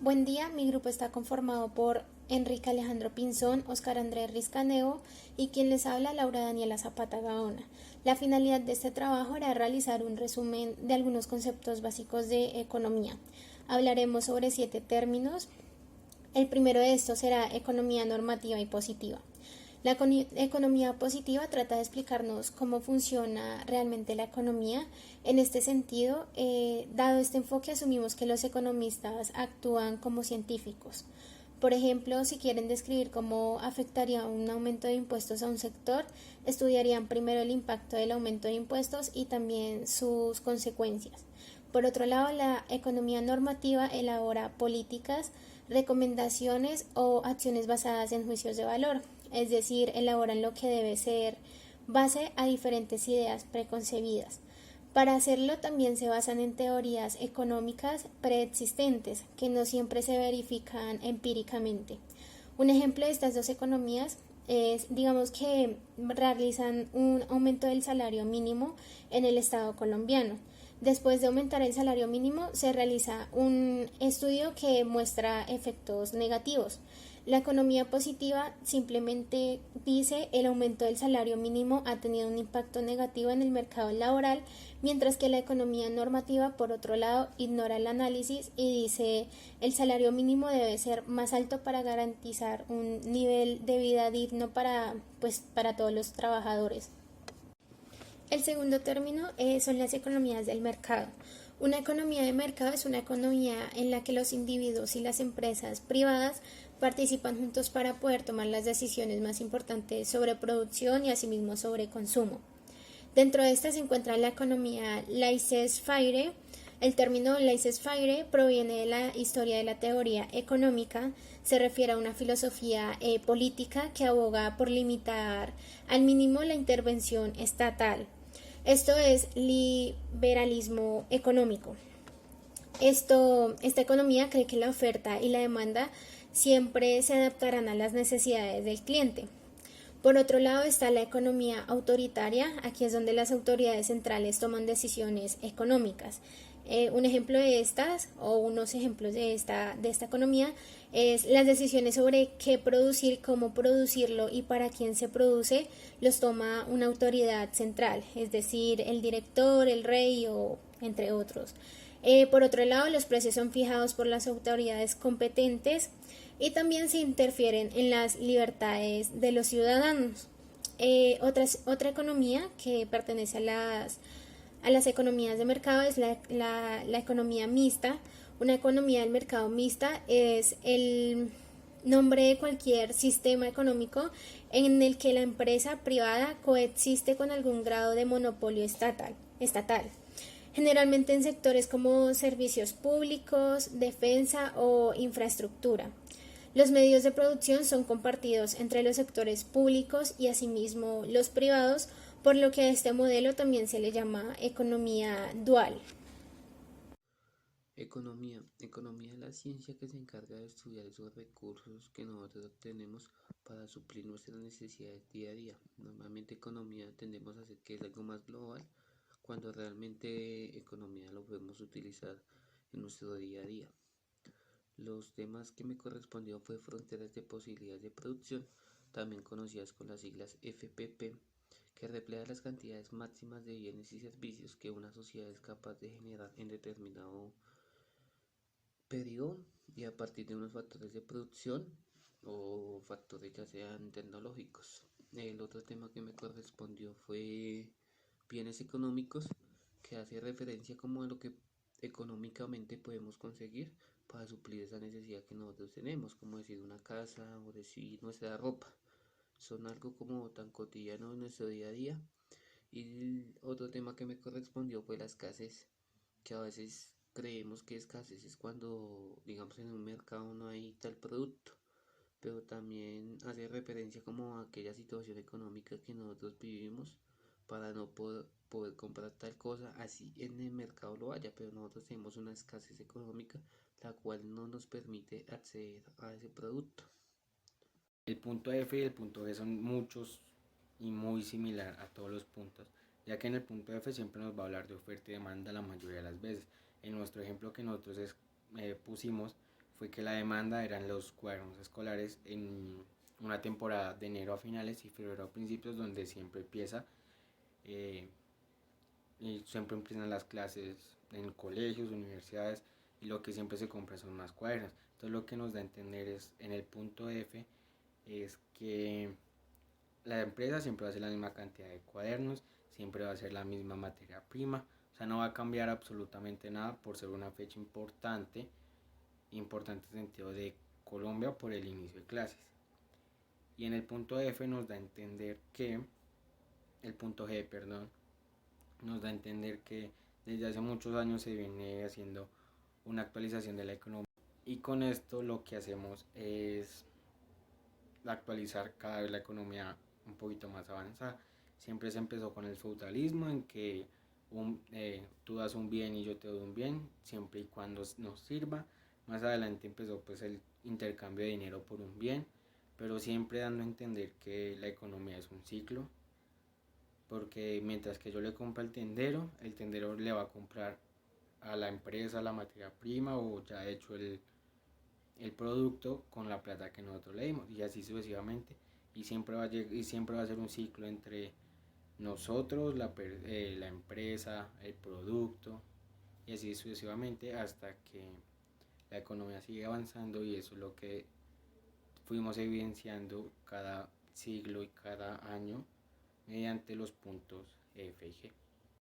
Buen día, mi grupo está conformado por Enrique Alejandro Pinzón, Oscar Andrés Riscaneo y quien les habla, Laura Daniela Zapata Gaona. La finalidad de este trabajo era realizar un resumen de algunos conceptos básicos de economía. Hablaremos sobre 7 términos. El primero de estos será economía normativa y positiva. La economía positiva trata de explicarnos cómo funciona realmente la economía. En este sentido, dado este enfoque, asumimos que los economistas actúan como científicos. Por ejemplo, si quieren describir cómo afectaría un aumento de impuestos a un sector, estudiarían primero el impacto del aumento de impuestos y también sus consecuencias. Por otro lado, la economía normativa elabora políticas, recomendaciones o acciones basadas en juicios de valor, es decir, elaboran lo que debe ser base a diferentes ideas preconcebidas. Para hacerlo también se basan en teorías económicas preexistentes que no siempre se verifican empíricamente. Un ejemplo de estas dos economías es, digamos que realizan un aumento del salario mínimo en el Estado colombiano. Después de aumentar el salario mínimo, se realiza un estudio que muestra efectos negativos. La economía positiva simplemente dice el aumento del salario mínimo ha tenido un impacto negativo en el mercado laboral, mientras que la economía normativa, por otro lado, ignora el análisis y dice el salario mínimo debe ser más alto para garantizar un nivel de vida digno para todos los trabajadores. El segundo término son las economías del mercado. Una economía de mercado es una economía en la que los individuos y las empresas privadas participan juntos para poder tomar las decisiones más importantes sobre producción y asimismo sobre consumo. Dentro de esta se encuentra la economía laissez-faire. El término laissez-faire proviene de la historia de la teoría económica, se refiere a una filosofía política que aboga por limitar al mínimo la intervención estatal. Esto es liberalismo económico. Esta economía cree que la oferta y la demanda siempre se adaptarán a las necesidades del cliente. Por otro lado está la economía autoritaria, aquí es donde las autoridades centrales toman decisiones económicas. Un ejemplo de estas, o unos ejemplos de esta economía, es las decisiones sobre qué producir, cómo producirlo y para quién se produce, los toma una autoridad central, es decir, el director, el rey o entre otros. Por otro lado, los precios son fijados por las autoridades competentes y también se interfieren en las libertades de los ciudadanos. Otra economía que pertenece a las economías de mercado es la economía mixta. Una economía del mercado mixta es el nombre de cualquier sistema económico en el que la empresa privada coexiste con algún grado de monopolio estatal. Generalmente en sectores como servicios públicos, defensa o infraestructura. Los medios de producción son compartidos entre los sectores públicos y asimismo los privados, por lo que a este modelo también se le llama economía dual. Economía. Economía es la ciencia que se encarga de estudiar esos recursos que nosotros obtenemos para suplir nuestras necesidades día a día. Normalmente economía tendemos a hacer que es algo más global, cuando realmente economía lo podemos utilizar en nuestro día a día. Los temas que me correspondió fue fronteras de posibilidades de producción, también conocidas con las siglas FPP, que refleja las cantidades máximas de bienes y servicios que una sociedad es capaz de generar en determinado periodo y a partir de unos factores de producción o factores ya sean tecnológicos. El otro tema que me correspondió fue bienes económicos, que hace referencia como a lo que económicamente podemos conseguir para suplir esa necesidad que nosotros tenemos, como decir una casa o decir nuestra ropa. Son algo como tan cotidiano en nuestro día a día. Y el otro tema que me correspondió fue la escasez, que a veces creemos que escasez es cuando, digamos, en un mercado no hay tal producto, pero también hace referencia como a aquella situación económica que nosotros vivimos para no poder comprar tal cosa, así en el mercado lo haya, pero nosotros tenemos una escasez económica la cual no nos permite acceder a ese producto. El punto F y el punto G son muchos y muy similar a todos los puntos, ya que en el punto F siempre nos va a hablar de oferta y demanda la mayoría de las veces. En nuestro ejemplo que nosotros pusimos, fue que la demanda eran los cuadernos escolares en una temporada de enero a finales y febrero a principios, donde siempre empiezan las clases en colegios, universidades, y lo que siempre se compra son más cuadernos. Entonces lo que nos da a entender es, en el punto F, es que la empresa siempre va a hacer la misma cantidad de cuadernos, siempre va a ser la misma materia prima, o sea, no va a cambiar absolutamente nada por ser una fecha importante en sentido de Colombia por el inicio de clases. Y en el punto F nos da a entender que, el punto G, perdón, nos da a entender que desde hace muchos años se viene haciendo una actualización de la economía, y con esto lo que hacemos es actualizar cada vez la economía un poquito más avanzada. Siempre se empezó con el feudalismo, en que tú das un bien y yo te doy un bien, siempre y cuando nos sirva. Más adelante empezó pues el intercambio de dinero por un bien, pero siempre dando a entender que la economía es un ciclo, porque mientras que yo le compro al tendero, el tendero le va a comprar a la empresa la materia prima o ya hecho el producto con la plata que nosotros le dimos, y así sucesivamente, y siempre va a ser un ciclo entre nosotros, la empresa, el producto, y así sucesivamente hasta que la economía sigue avanzando, y eso es lo que fuimos evidenciando cada siglo y cada año mediante los puntos F y G.